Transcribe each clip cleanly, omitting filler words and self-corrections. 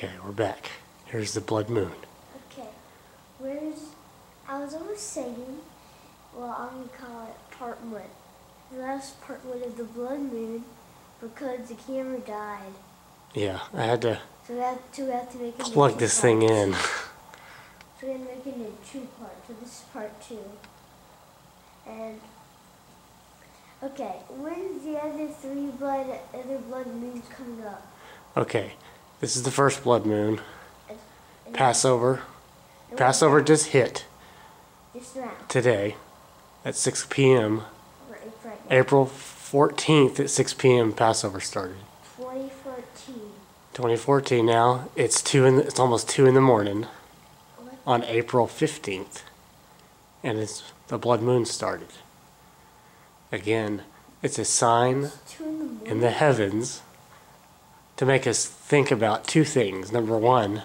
Okay, we're back. Here's the blood moon. Okay, I was always saying, well, I'm going to call it part one. That was part one of the blood moon because the camera died. Yeah, I had to So we have to make it plug this thing in. So we're going to make it in 2 parts. So this is part 2. And, okay, when's the other blood moons coming up? Okay, this is the first blood moon. And Passover. Passover just hit just now. today at 6 p.m. Right. April 14th at 6 p.m. Passover started. 2014. 2014 now. It's almost 2 in the morning on April 15th. And the blood moon started. Again, it's a sign in the heavens to make us think about 2 things. Number one,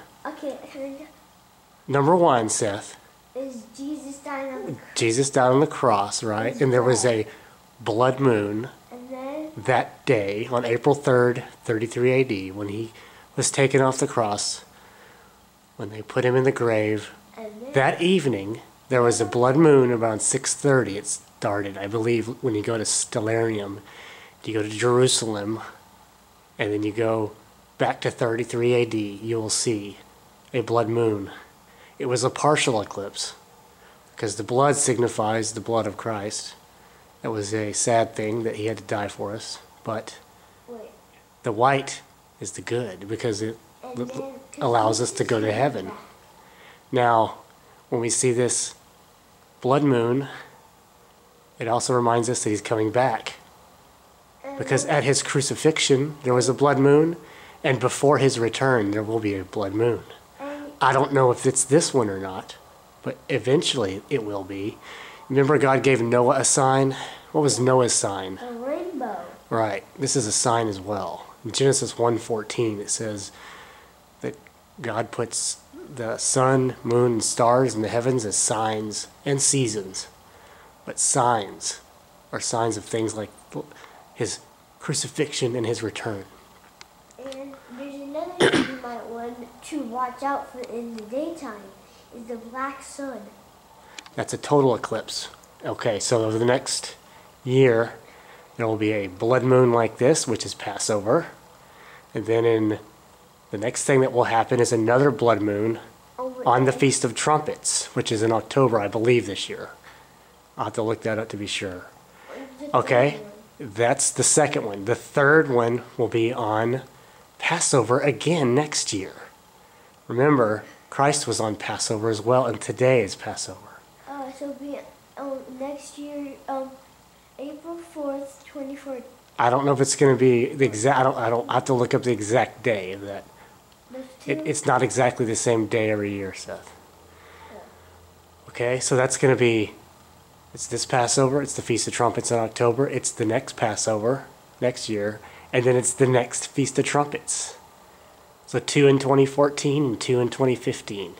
Seth, is Jesus dying on the cross. Jesus died on the cross, right? And there was a blood moon And then that day on April 3rd, 33 AD, when he was taken off the cross, when they put him in the grave. That evening, there was a blood moon around 6:30. It started, I believe, when you go to Stellarium. You go to Jerusalem, and then you go back to 33 AD, you will see a blood moon. It was a partial eclipse, because the blood signifies the blood of Christ. It was a sad thing that he had to die for us, but the white is the good, because it allows us to go to heaven. Now, when we see this blood moon, it also reminds us that he's coming back. Because at his crucifixion, there was a blood moon, and before his return, there will be a blood moon. I don't know if it's this one or not, but eventually it will be. Remember, God gave Noah a sign? What was Noah's sign? a rainbow. Right. This is a sign as well. In Genesis 1:14, it says that God puts the sun, moon, and stars in the heavens as signs and seasons. But signs are signs of things like his crucifixion and his return. And there's another thing you might want to watch out for in the daytime, is the black sun. That's a total eclipse. Okay, so over the next year, there will be a blood moon like this, which is Passover. And then the next thing that will happen is another blood moon on the Feast of Trumpets, which is in October, I believe, this year. I'll have to look that up to be sure. Okay, that's the second one. The third one will be on Passover again next year. Remember, Christ was on Passover as well, and today is Passover. So it'll be next year, April 4th, 2014. I don't know if it's going to be the exact. I don't have to look up the exact day of that. It's not exactly the same day every year, Seth. Okay, so that's going to be. It's this Passover. It's the Feast of Trumpets in October. It's the next Passover next year, and then it's the next Feast of Trumpets. So 2 in 2014 and 2 in 2015.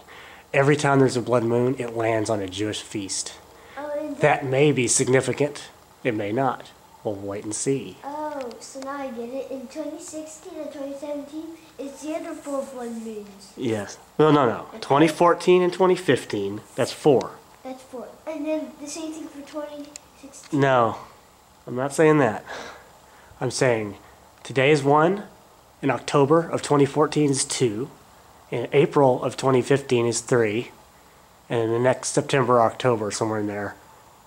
Every time there's a blood moon, it lands on a Jewish feast. That may be significant. It may not. We'll wait and see. Oh, so now I get it. In 2016 and 2017, it's the other 4 blood moons. Yes. No. 2014 and 2015, that's 4. That's 4. And then the same thing for 2016. No, I'm not saying that. I'm saying today is 1, in October of 2014 is 2, in April of 2015 is 3, and in the next September, October, somewhere in there,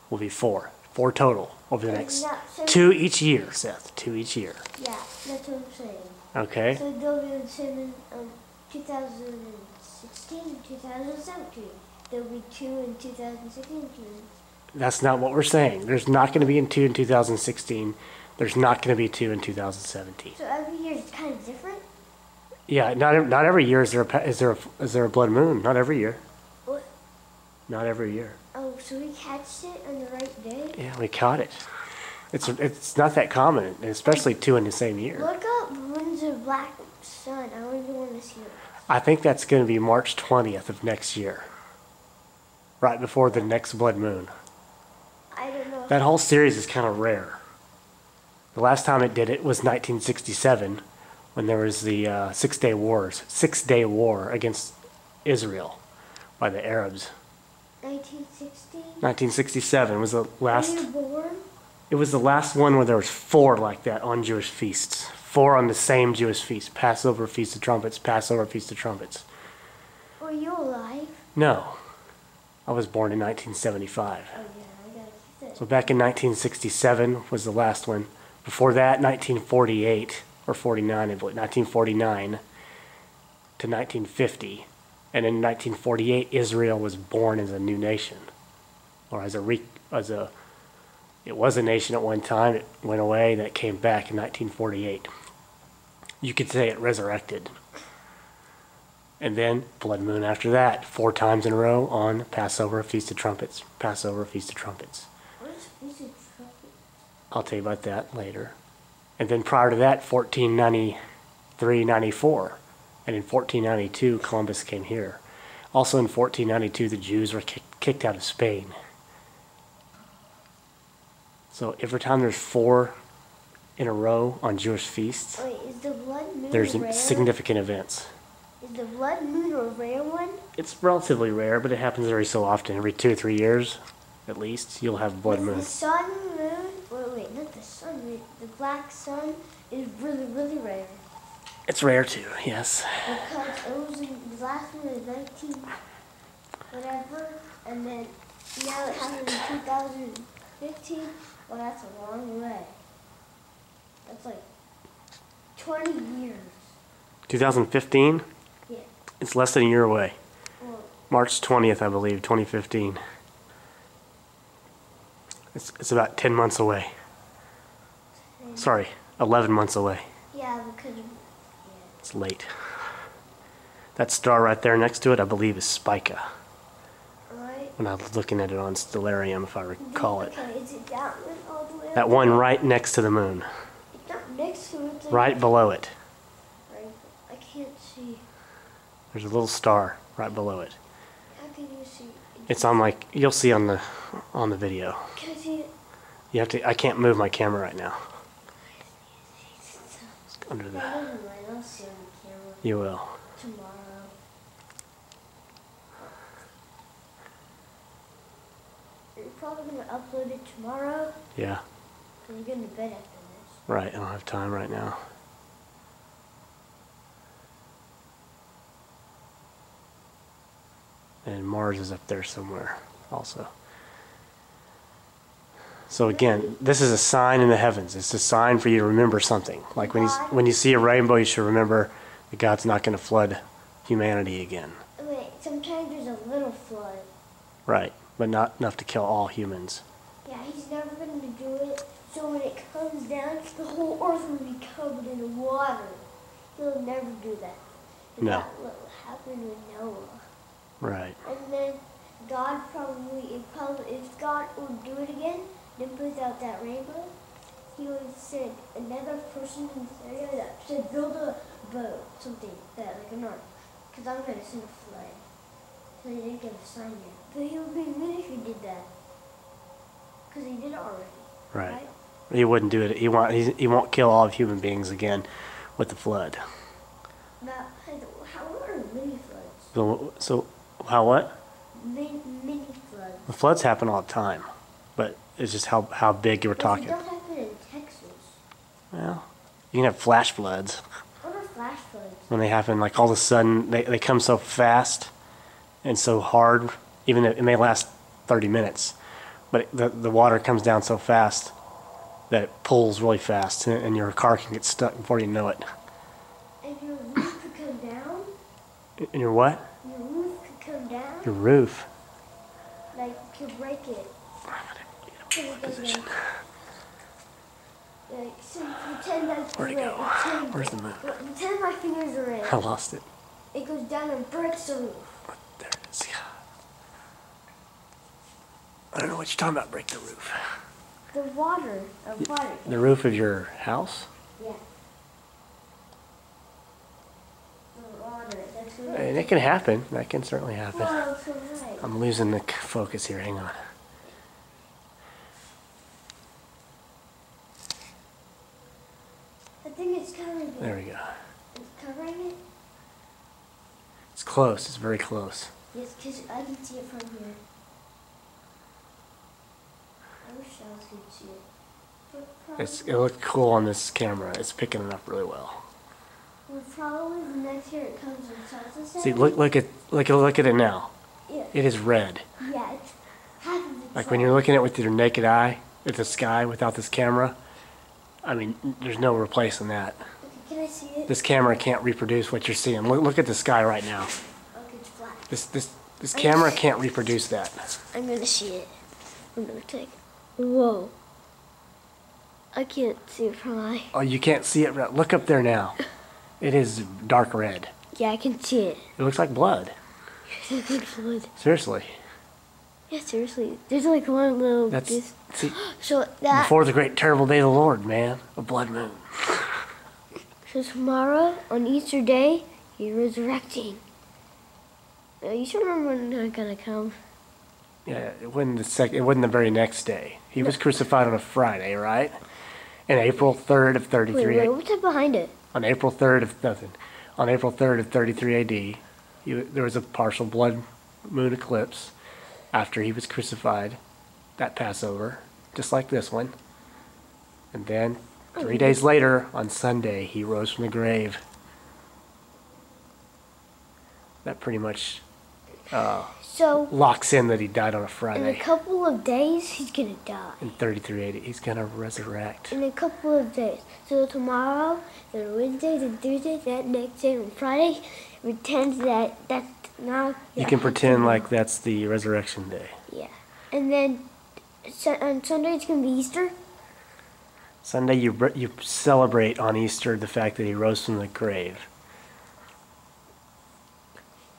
will be 4. 4 total over the next 2 each year, Seth. 2 each year. Yeah, that's what I'm saying. Okay. So they'll be the same in 2016 and 2017. There'll be 2 in 2016. That's not what we're saying. There's not going to be 2 in 2016. There's not going to be 2 in 2017. So every year is kind of different? Yeah, not every year is there a blood moon. Not every year. What? Not every year. Oh, so we catched it on the right day? Yeah, we caught it. It's not that common, especially 2 in the same year. Look up when's the black sun. I don't even want to see it. I think that's going to be March 20th of next year. Right before the next blood moon. I don't know. That whole series is kind of rare. The last time it did it was 1967, when there was the 6-Day War against Israel by the Arabs. 1960? 1967 was the last. Were you born? It was the last one where there was 4 like that on Jewish feasts. 4 on the same Jewish feast. Passover, Feast of Trumpets, Passover, Feast of Trumpets. Were you alive? No. I was born in 1975. Oh, yeah, I got it. So back in 1967 was the last one. Before that, 1948, or 49, I believe, 1949 to 1950. And in 1948, Israel was born as a new nation. Or it was a nation at one time, it went away, then it came back in 1948. You could say it resurrected. And then, blood moon after that, 4 times in a row on Passover, Feast of Trumpets, Passover, Feast of Trumpets. What is Feast of Trumpets? I'll tell you about that later. And then prior to that, 1493, 94. And in 1492, Columbus came here. Also in 1492, the Jews were kicked out of Spain. So every time there's 4 in a row on Jewish feasts, Wait, is the blood moon there's rare? significant events. Is the blood moon a rare one? It's relatively rare, but it happens every so often. Every 2 or 3 years, at least, you'll have blood moon. The sun moon, wait, not the sun moon, the black sun is really, really rare. It's rare too, yes. Because it was the last one was 19 whatever, and then now it happened in 2015. Well, that's a long way. That's like 20 years. 2015? Yeah. It's less than a year away. Well, March 20th, I believe, 2015. It's about 10 months away. Sorry, 11 months away. yeah, because It's late. That star right there next to it, I believe, is Spica. right. When I was looking at it on Stellarium, if I recall it. Okay, is it that one all the way up? That one right next to the moon. It's not next to it. It's like Right below it. Right. I can't see. There's a little star right below it. How can you see? It's on my, you'll see on the video. Can I see it? You have to, I can't move my camera right now. It's under the, Never mind, I'll see on the camera you will. tomorrow. Are you probably going to upload it tomorrow? Yeah, Because you're going to bed after this. right, I don't have time right now. And Mars is up there somewhere also. So again, this is a sign in the heavens. It's a sign for you to remember something. Like when you see a rainbow, you should remember that God's not going to flood humanity again. Wait, sometimes there's a little flood. Right, but not enough to kill all humans. Yeah, he's never going to do it. So when it comes down, the whole earth will be covered in water. He'll never do that. And No. That's what happened with Noah. Right, And then God if God would do it again, then put out that rainbow, he would send another person in this area that said build a boat, something that like an ark, because I'm going to send a flood. So they didn't give a sign yet. But he would be good if he did that, because he did it already. right. He wouldn't do it. He won't kill all of human beings again with the flood. Now, how are mini floods? So how what? Mini floods. The floods happen all the time, but it's just how big you were But talking. they don't happen in Texas. Well, you can have flash floods What are flash floods? when they happen. Like all of a sudden, they come so fast and so hard. Even if it may last 30 minutes, but the water comes down so fast that it pulls really fast, and your car can get stuck before you know it. And your roof could come down? And your what? Your roof could come down? Your roof. Like, you break it. Position. Like, so pretend that's Where'd it red. go? Where's the moon? Pretend my fingers are red. I lost it. It goes down and breaks the roof. There it is. I don't know what you're talking about. Break the roof. The water. The roof of your house? Yeah. The water. That's what And it can happen. That can certainly happen. Whoa, so right. I'm losing the focus here. Hang on. I think think it's covering it. There we go. It's covering it? It's close. It's very close. Yes, because I can see it from here. I wish I could see it. But It looked cool on this camera. It's picking it up really well. well, probably the next year it comes and starts the same. See, look at it now. Yeah. It is red. Yeah, it's half of it. Like when you're looking at it with your naked eye at the sky without this camera, I mean, there's no replacing that. Okay, can I see it? This camera can't reproduce what you're seeing. Look at the sky right now. Okay, it's black. This camera can't reproduce that. I'm gonna see it. I'm gonna take. Whoa. I can't see it from my. Oh, you can't see it. Look up there now. It is dark red. Yeah, I can see it. It looks like blood. It's like blood. Seriously. Yeah, seriously. There's like one little. See, So that. before the great terrible day of the Lord, man, a blood moon. So tomorrow on Easter Day, he's resurrecting. Now you should remember when they're gonna come. Yeah, it wasn't the very next day. He was crucified on a Friday, right? And April 3rd of 33. Wait, what's that behind it? On April 3rd of nothing. On April 3rd of 33 AD, there was a partial blood moon eclipse after he was crucified. That Passover, just like this one. And then 3 days later, on Sunday, he rose from the grave. That pretty much So locks in that he died on a in a Friday. couple of days, he's gonna die. In 33 AD, he's gonna resurrect. In a couple of days. So tomorrow, then Wednesday, then Thursday, that next day, on Friday, pretend that's now. You can pretend like that's the resurrection day. Yeah. And then on Sunday, it's going to be Easter. Sunday, you celebrate on Easter the fact that he rose from the grave.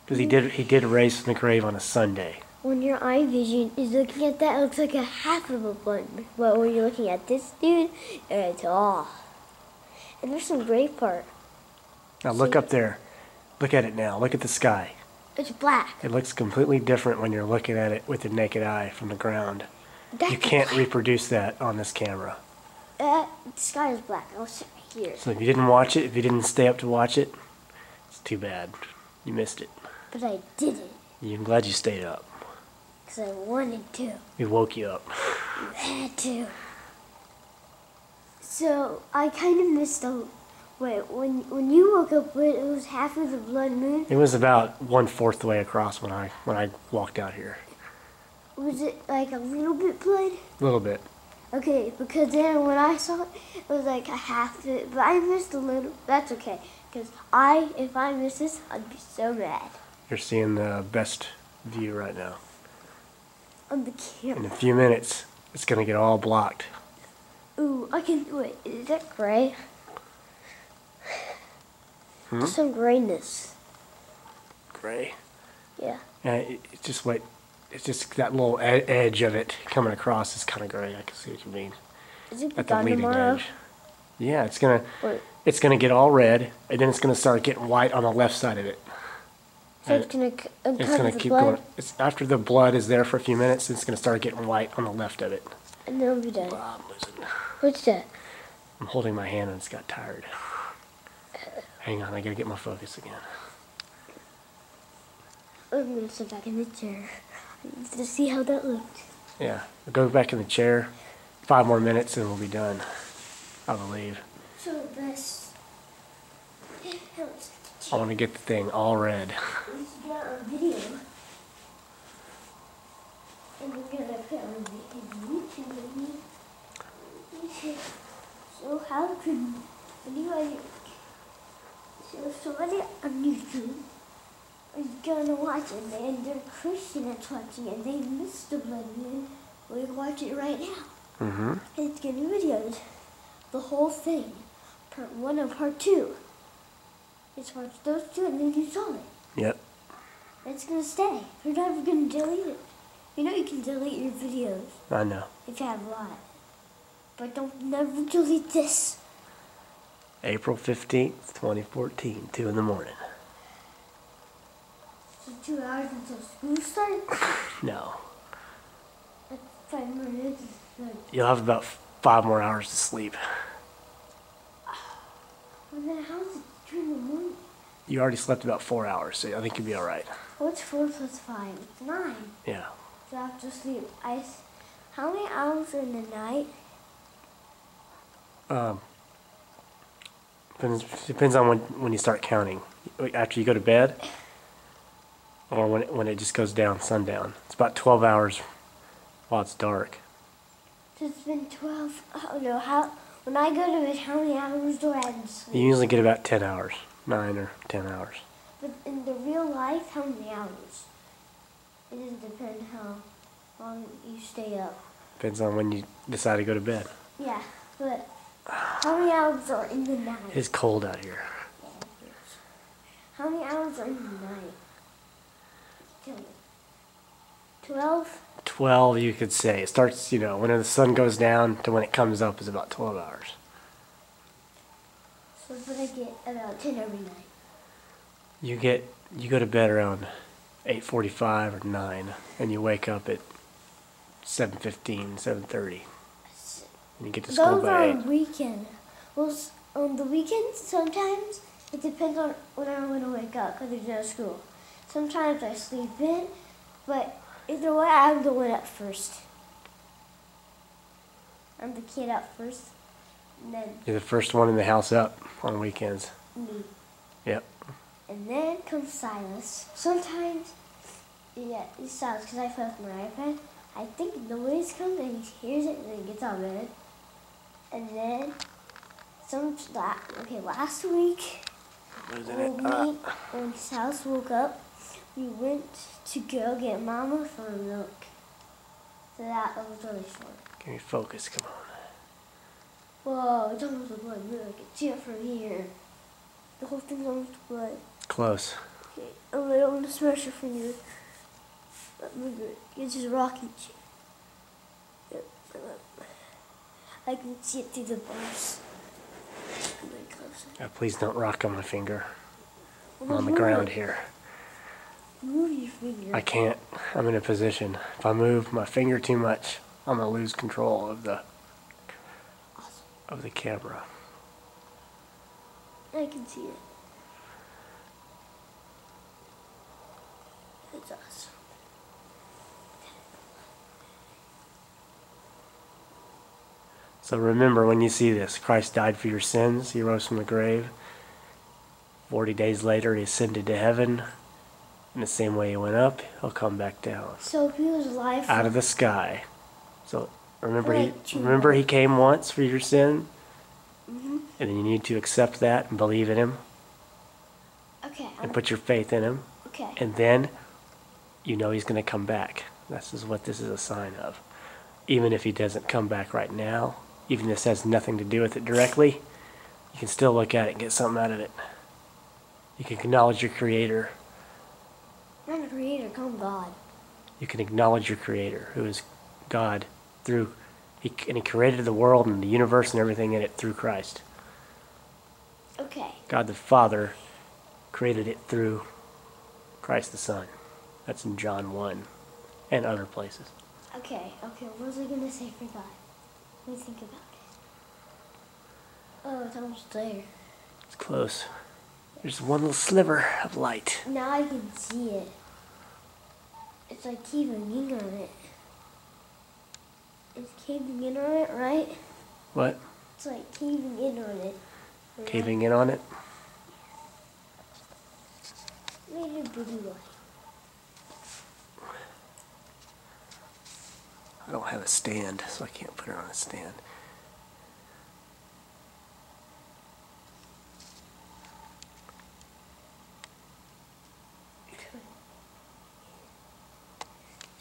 Because he did rise from the grave on a Sunday. When your eye vision is looking at that, it looks like a half of a blood. But when you're looking at this dude, it's all. And there's some gray part. Now look up there. Look at it now. Look at the sky. It's black. It looks completely different when you're looking at it with the naked eye from the ground. That's You can't reproduce that on this camera. the sky is black. I'll sit here. So if you didn't watch it, if you didn't stay up to watch it, it's too bad. You missed it. But I didn't. I'm glad you stayed up. Because I wanted to. We woke you up. You had to. So I kind of missed the. Wait, when you woke up, it was half of the blood moon. It was about 1/4 the way across when I walked out here. Was it like a little bit blood? A little bit. Okay, because then when I saw it, it was like a half of it. But I missed a little. That's okay. Because if I miss this, I'd be so mad. You're seeing the best view right now. On the In camera. a few minutes, it's gonna get all blocked. Ooh, I can. Wait, is that gray? There's some grayness. Gray. Yeah. Yeah, it's just what. It's just that little edge of it coming across is kind of gray. I can see what you mean. Is it At the gone leading tomorrow? edge. Yeah, it's gonna. Wait. It's gonna get all red, and then it's gonna start getting white on the left side of it. So it's gonna It's uncover gonna the keep blood, going. It's after the blood is there for a few minutes, it's gonna start getting white on the left of it. and then it'll be done. Ah, I'm losing. What's that? I'm holding my hand and it's got tired. Hang on, I gotta get my focus again. I'm gonna sit back in the chair to see how that looked. Yeah, I'll go back in the chair. 5 more minutes and we'll be done. I believe. So this. I want to get the thing all red. We should get on video. And we're gonna put on YouTube. So how could anybody? So somebody on YouTube is gonna watch it, and they're Christian that's watching it. They missed the blood moon. We watch it right now. Mm-hmm. And it's getting videoed. The whole thing. Part 1 and part 2. Just watch those 2 and then you saw it. Yep. It's gonna stay. You're never gonna delete it. You know you can delete your videos I know. if you have a lot. But don't never delete this. April 15th, 2014, 2 in the morning. So 2 hours until school starts? No. That's 5 minutes. You'll have about 5 more hours to sleep. And then how's it 2 in the morning? You already slept about 4 hours, so I think you'll be all right. What's 4 plus 5? It's 9. Yeah. So I have to sleep. How many hours are in the night? Depends on when you start counting. After you go to bed, or when it just goes down, sundown. It's about 12 hours while it's dark. So it's been 12. Oh no, when I go to bed, how many hours do I have to sleep? You usually get about 10 hours, 9 or 10 hours. But in the real life, how many hours? It doesn't depend how long you stay up. Depends on when you decide to go to bed. Yeah, but how many hours are in the night? It's cold out here. How many hours are in the night? Tell me. 12? 12, you could say. It starts, when the sun goes down to when it comes up is about 12 hours. So but I get about 10 every night. You go to bed around 8:45 or 9, and you wake up at 7:15, 7:30. And you get to school Those by are 8. on weekend. Well, on the weekends, sometimes it depends on when I want to wake up because there's no school. Sometimes I sleep in, but either way, I'm the one up first. I'm the kid up first, and then You're the first one in the house up on weekends. me. Yep. And then comes Silas. Sometimes, it's Silas because I play with my iPad. I think noise comes and he hears it and then he gets out of bed. And then, last week, when Silas woke up, we went to go get Mama for milk. So that was really short. Give me focus, come on. Whoa, it's almost blood milk. I can see it from here. The whole thing's almost blood. Close. Okay, I don't want to smash your finger. It's just rocky. Yep. I can see it through the bars. Please don't rock on my finger. I'm Well, on the move ground it. here. Move your finger. I can't. I'm in a position. If I move my finger too much, I'm gonna lose control of the camera. I can see it. It's awesome. So remember, when you see this, Christ died for your sins. He rose from the grave. 40 days later, he ascended to heaven. In the same way he went up, he'll come back down. So he was alive Out of the sky. So remember, Like two he came once for your sin, Mm-hmm. and then you need to accept that and believe in him Okay. and put your faith in him, Okay. and then you know he's going to come back. This is what this is a sign of. Even if he doesn't come back right now, even if this has nothing to do with it directly, you can still look at it and get something out of it. You can acknowledge your Creator. I'm the creator, come God. You can acknowledge your Creator, who is God, He created the world and the universe and everything in it through Christ. Okay. God the Father created it through Christ the Son. That's in John 1 and other places. Okay. What was I gonna say for God? Let me think about it. Oh, it's almost there. It's close. There's one little sliver of light. Now I can see it. It's like caving in on it. It's caving in on it, right? What? It's like caving in on it. Right? Caving in on it? Made a bitty light. I don't have a stand, so I can't put it on a stand.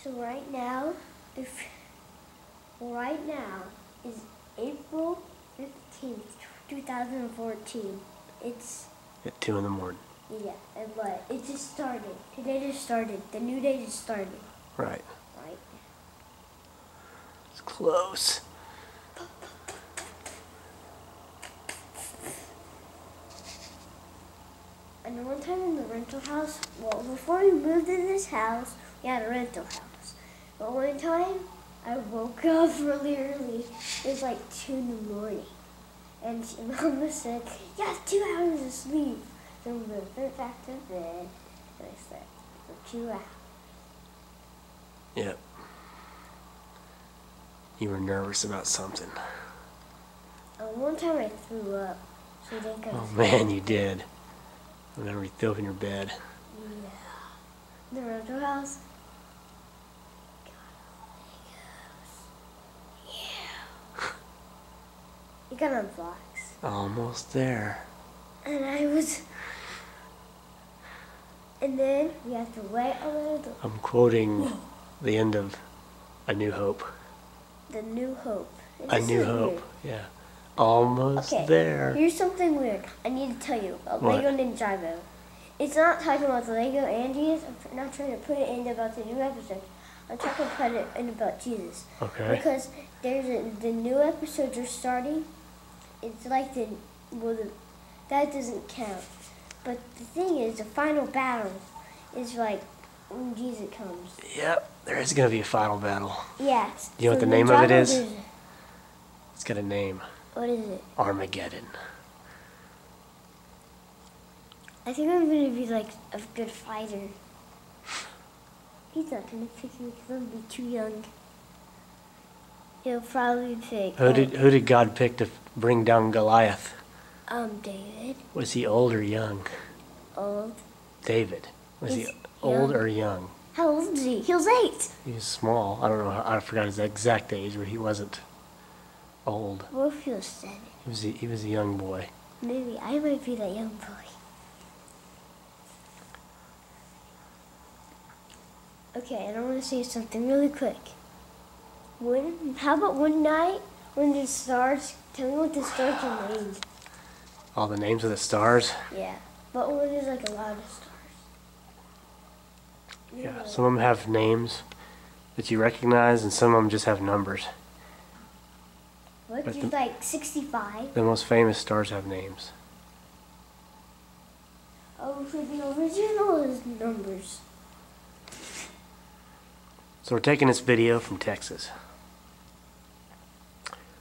So right now is April 15th, 2014. It's, At 2 in the morning. yeah, but it just started. Today just started. The new day just started. Right. Right? It's close. And one time in the rental house, well, before we moved in this house, we had a rental house. But one time, I woke up really early. It was like 2 in the morning. And Mama said, "You have 2 hours of sleep." So we went back to bed, and I slept for 2 hours. Yep. You were nervous about something. One time I threw up, so they got. Oh man, you did. I remember you threw up in your bed. Yeah. The rental house. Yeah. You got on blocks. Almost there. And I was. And then we have to wait a little. I'm quoting the end of A New Hope. The New Hope. A New Hope, yeah. Almost there. Here's something weird. I need to tell you about What? Lego Ninjago. It's not talking about the Lego and Jesus. I'm not trying to put it in about the new episode. I'm trying to put it in about Jesus. Okay. Because the new episodes are starting. It's like that doesn't count. But the thing is, the final battle is like when Jesus comes. Yep, there is going to be a final battle. Yes. You know what the name of it is? It's got a name. What is it? Armageddon. I think I'm going to be like a good fighter. He's not going to pick me because I'm going to be too young. He'll probably pick... Who did God pick to bring down Goliath? David. Was he old or young? Old. David. Was He's he old young. or young? How old is he? He was 8. He was small. I don't know. I forgot his exact age, but he wasn't old. What if he was 7? He was a young boy. Maybe I might be that young boy. Okay, and I want to say something really quick. How about one night when the stars, tell me what the stars are named. All the names of the stars? Yeah, but when there's like a lot of stars. Yeah, some of them have names that you recognize, and some of them just have numbers. What? But There's like 65. The most famous stars have names. Oh, so the original is numbers. So we're taking this video from Texas.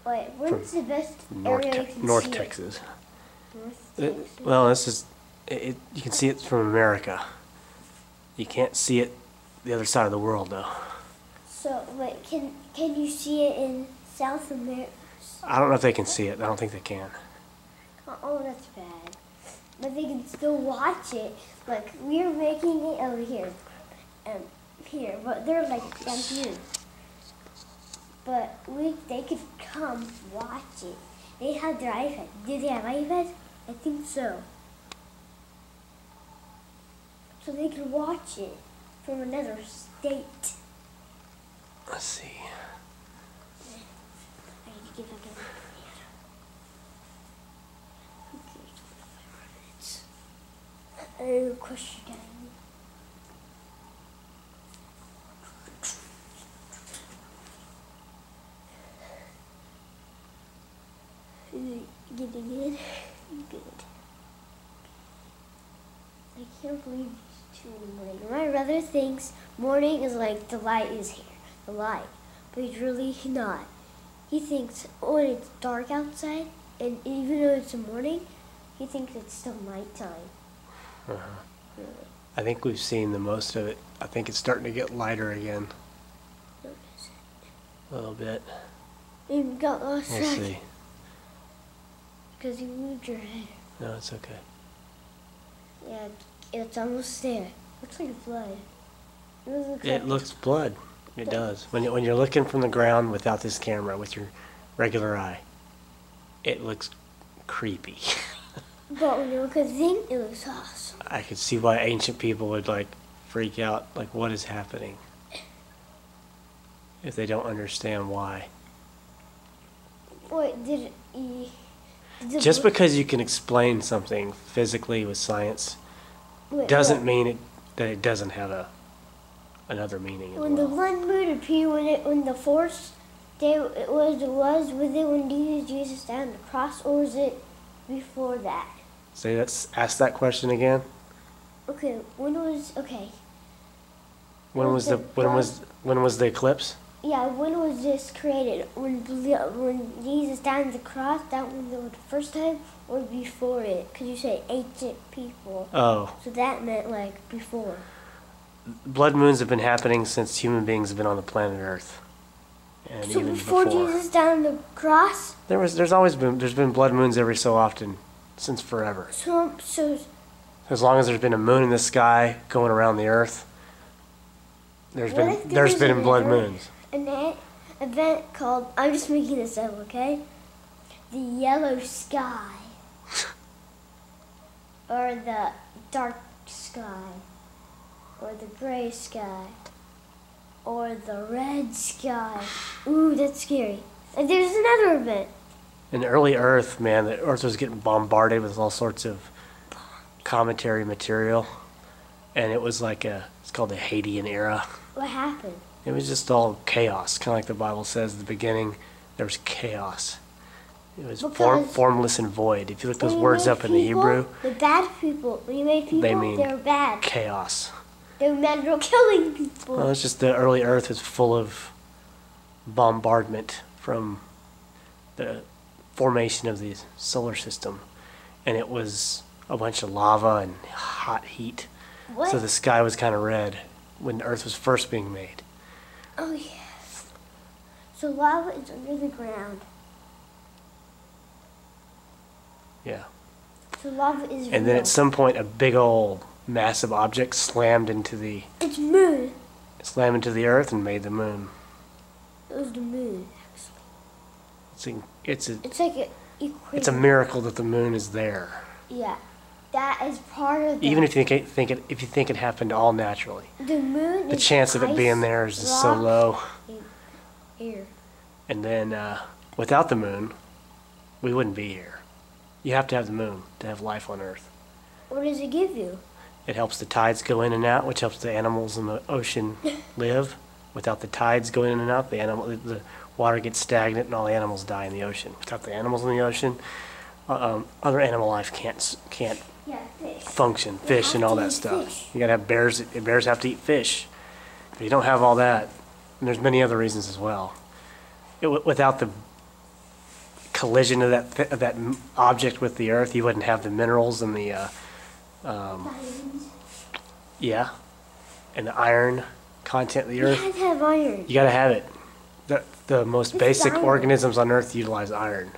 Wait, where's the best North, area you can North see Texas. it? North Texas. Well, this is, you can see it from America. You can't see it the other side of the world, though. So, wait, can you see it in South America? I don't know if they can see it. I don't think they can. Oh, that's bad. But they can still watch it. Like, we're making it over here. Here, but they're like down here. But they could come watch it. They have their iPad. Do they have iPads? I think so. So they can watch it from another state. Let's see. I need to get back in the computer. Okay, 5 minutes. I have a question, guys. Getting in. Good. I can't believe it's 2 in the morning. My brother thinks morning is like the light is here. The light. But he's really not. He thinks when it's dark outside, and even though it's the morning, he thinks it's still nighttime. Uh-huh. Really. I think we've seen the most of it. I think it's starting to get lighter again. Notice it. A little bit. You got lost We'll track. see. Because you moved your head. No, it's okay. Yeah, it's almost there. Looks like blood. It looks blood. It does. When you're looking from the ground without this camera, with your regular eye, it looks creepy. But when you look at the thing, it looks awesome. I could see why ancient people would like freak out, like what is happening, if they don't understand why. Wait, Just because you can explain something physically with science doesn't mean that it doesn't have another meaning as when the well. blood moon appeared, when the fourth day it was it when Jesus died on the cross, or was it before that? Ask that question again. Okay, when was When was the eclipse? Yeah, when was this created? When Jesus died on the cross, that was the first time, or before it? Because you say ancient people. Oh. So that meant like before. Blood moons have been happening since human beings have been on the planet Earth. And So even before Jesus died on the cross? There's been blood moons every so often since forever. So As long as there's been a moon in the sky going around the Earth, there's been blood moons. An event called, I'm just making this up, okay? The yellow sky. Or the dark sky. Or the gray sky. Or the red sky. Ooh, that's scary. And there's another event. In early Earth, man, the Earth was getting bombarded with all sorts of cometary material. And it was it's called the Hadean era. What happened? It was just all chaos, kind of like the Bible says at the beginning. There was chaos. It was formless and void. If you look those words up in the Hebrew, the bad people, when you made people, they mean were bad. Chaos. They were meant for killing people. Well, it's just the early Earth is full of bombardment from the formation of the solar system, and it was a bunch of lava and hot heat. What? So the sky was kind of red when the Earth was first being made. Oh, yes. So lava is under the ground. Yeah. So lava is And then at some point, a big old massive object slammed into the... It's moon. Slammed into the Earth and made the moon. It was the moon, actually. It's like an equator. It's a miracle that the moon is there. Yeah. That is part of Even if you think it happened all naturally. The moon. The chance of it being there is just so low. Here. And then without the moon, we wouldn't be here. You have to have the moon to have life on Earth. What does it give you? It helps the tides go in and out, which helps the animals in the ocean live. Without the tides going in and out, the water gets stagnant and all the animals die in the ocean. Without the animals in the ocean, other animal life can't function. Fish and all that stuff. You gotta have bears. Bears have to eat fish. If you don't have all that, and there's many other reasons as well. Without the collision of that object with the Earth, you wouldn't have the minerals and the and the iron content of the Earth. You have to have iron. You gotta have it. The most basic organisms on Earth utilize iron.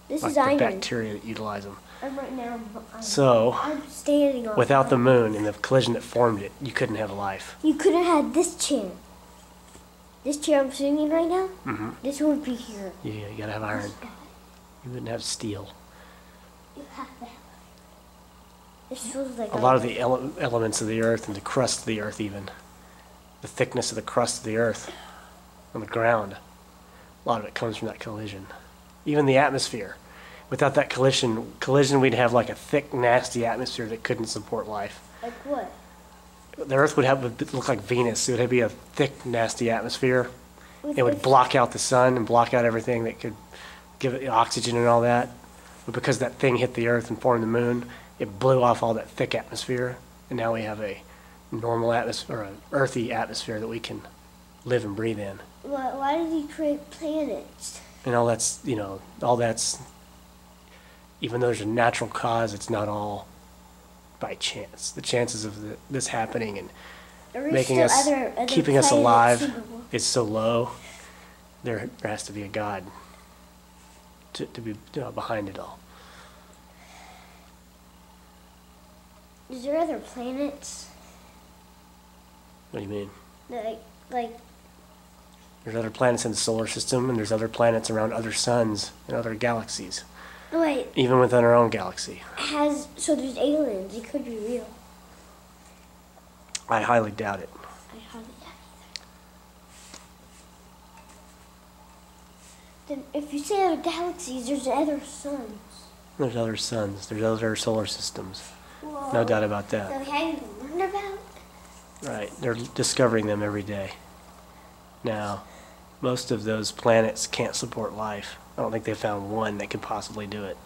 This like is the iron. bacteria that utilize them. I'm right now. So, I'm standing on without the moon and the collision that formed it, you couldn't have life. You could have had this chair. This chair I'm sitting in right now, Mm-hmm. this would be here. Yeah, you gotta have iron. You wouldn't have steel. You have to have iron. This feels like A lot of the elements of the Earth and the crust of the Earth even. The thickness of the crust of the Earth on the ground. A lot of it comes from that collision. Even the atmosphere. Without that collision, we'd have like a thick, nasty atmosphere that couldn't support life. Like what? The Earth would look like Venus. It would be a thick, nasty atmosphere. It would block out the sun and block out everything that could give it oxygen and all that. But because that thing hit the Earth and formed the moon, it blew off all that thick atmosphere, and now we have a normal atmosphere, or an earthy atmosphere that we can live and breathe in. Why did he create planets? And all that's, even though there's a natural cause, it's not all by chance. The chances of this happening and making us, keeping us alive is so low. There has to be a God to be behind it all. Is there other planets? What do you mean? Like. There's other planets in the solar system, and there's other planets around other suns and other galaxies. Wait. Even within our own galaxy. So there's aliens. It could be real. I highly doubt it. I highly doubt it. Then if you say other galaxies, there's other suns. There's other suns. There's other solar systems. Whoa. No doubt about that. That we haven't even learned about? Right. They're discovering them every day. Now, most of those planets can't support life. I don't think they found one that could possibly do it.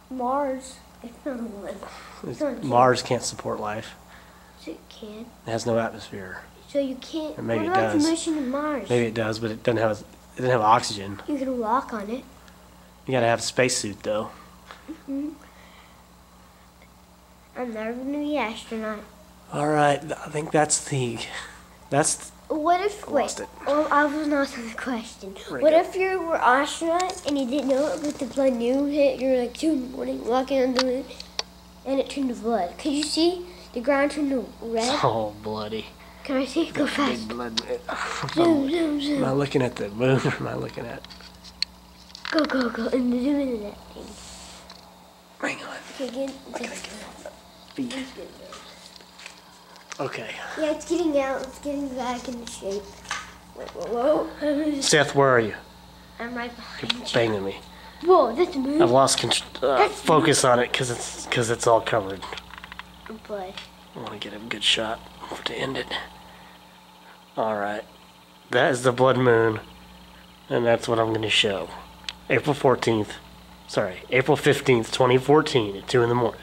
Mars. I found one. Mars can't support life. Yes, it can. It has no atmosphere. So you can't. Or maybe what it about does. the mission to Mars? Maybe it does, but it doesn't have oxygen. You can walk on it. You gotta have a spacesuit though. I'm never gonna be an astronaut. All right, I think that's. What if? Lost Wait. it. Oh, I was not answering the question. Right What there. if you were an astronaut and you didn't know it, but the blood moon hit? You're like 2 in the morning walking on the moon, and it turned to blood. Could you see the ground turn to red? Oh, bloody. Can I see? Go Big fast. blood. Zoom, zoom, Am zoom. I looking at the moon or am I looking at? Go, go, go. And zoom into that thing. Hang on. Okay, get. Feet. Okay. Yeah, it's getting out. It's getting back into shape. Whoa, whoa. Seth, where are you? I'm right You're behind you. banging me. Whoa, that's a moon. I've lost focus on it because it's all covered. Blood. I want to get a good shot to end it. All right. That is the blood moon, and that's what I'm going to show. April 15th, 2014 at 2 in the morning.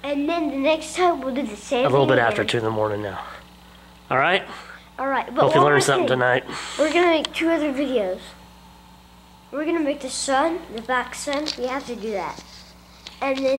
And then the next time we'll do the same A little thing bit after again. 2 in the morning now. All right? All right, but Hope you one learned more something thing. tonight. We're gonna make 2 other videos. We're gonna make the sun, the back sun. We have to do that, and then.